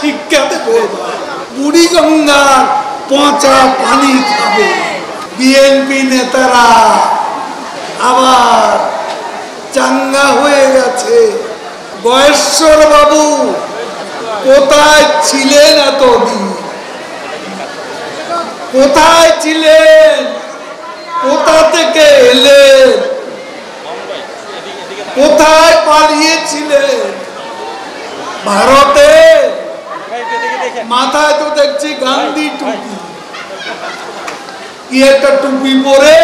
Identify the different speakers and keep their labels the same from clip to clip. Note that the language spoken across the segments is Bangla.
Speaker 1: শিক্ষা দেবে, বুড়িগঙ্গার পচা পানি খাবে। বিএনপি নেতারা আবার চাঙ্গা হয়ে গেছে। গয়েশ্বর বাবু কোথায় ছিলেন এতদিন? কোথায় ছিলেন? কোথা থেকে এলেন? কোথায় পালিয়েছিলেন? ভারতে মাথায় তো দেখছি গান্ধী টুপি, কি একটা টুপি পরে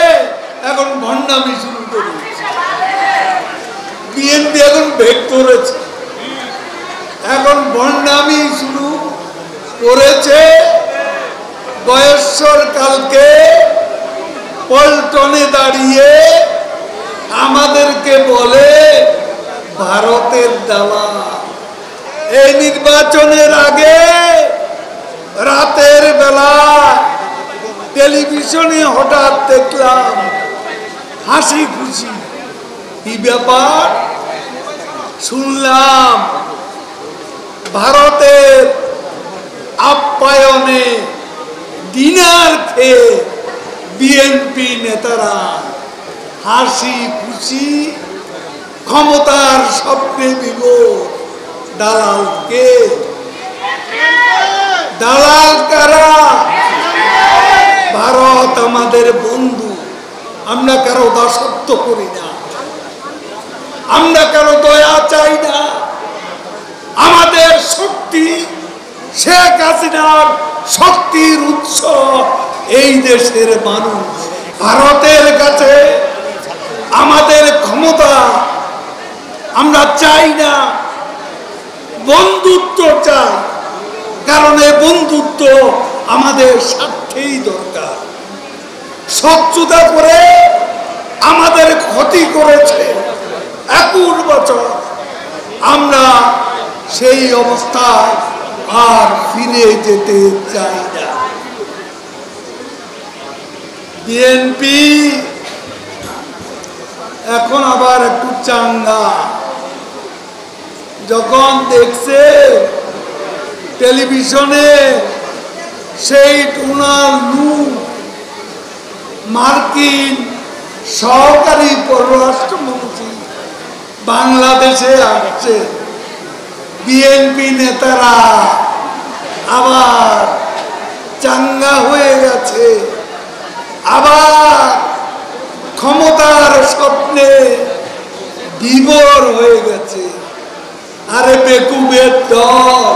Speaker 1: এখন ভণ্ডামি শুরু করেছে। বিএনপি এখন ভেট করেছে, এখন ভণ্ডামি শুরু করেছে। গয়েশ্বর কালকে পল্টনে দাঁড়িয়ে আমাদেরকে বলে ভারতের দালাল। এই নির্বাচনের আগে রাতের বেলা টেলিভিশনে হঠাৎ দেখলাম হাসি খুশি, কি ব্যাপার শুনলাম ভারতের আপ্যায়নে ডিনার খেয়ে বিএনপি নেতারা হাসি খুশি ক্ষমতার স্বপ্নে বিভোর। দালালকে, দালাল কারা? ভারত আমাদের বন্ধু, আমরা কারো দাসত্ব করি না, আমরা কারো দয়া চাই না। আমাদের শক্তি শেখ হাসিনার শক্তির উৎস এই দেশের মানুষ। ভারতের কাছে আমাদের ক্ষমতা আমরা চাই না, বন্ধুত্ব চাই। কারণ এই বন্ধুত্ব আমাদের স্বার্থেই দরকার। শত্রুতা করে আমাদের ক্ষতি করেছে 21 বছর, আমরা সেই অবস্থায় আর ফিরে যেতে চাই না। বিএনপি এখন আবার একটু চাঙ্গা। যখন দেখছে টেলিভিশনে সেই ডোনাল্ড ট্রাম্প মার্কিন সহকারী পররাষ্ট্রমন্ত্রী বাংলাদেশে আসছে, বিএনপি নেতারা আবার চাঙ্গা হয়ে গেছে, আবার ক্ষমতার স্বপ্নে বিভোর হয়ে গেছে। আরে বেকুবের দল,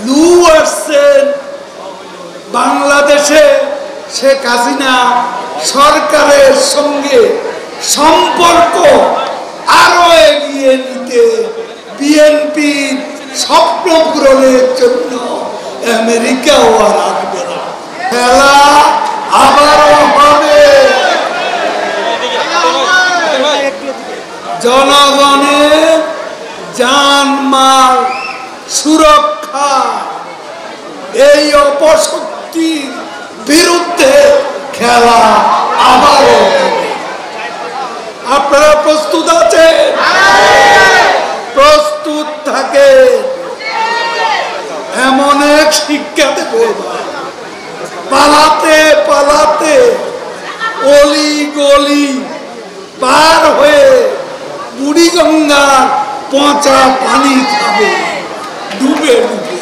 Speaker 1: লু আসছেন বাংলাদেশে শেখ হাসিনা সরকারের সঙ্গে সম্পর্ক আরো এগিয়ে নিতে, বিএনপির স্বপ্ন পূরণের জন্য আমেরিকাও আর আসবে না। খেলা আবারও হবে। জনগণের জানমাল সুরক্ষা, এই অপশক্তির বিরুদ্ধে খেলা আবারও হবে। আপনারা প্রস্তুত আছেন? প্রস্তুত থাকে। এমন এক শিক্ষা দেবে, পালাতে পালাতে অলি গলি পার হয়ে বুড়িগঙ্গার পচা পানি খাবে, ডুবে ডুবে।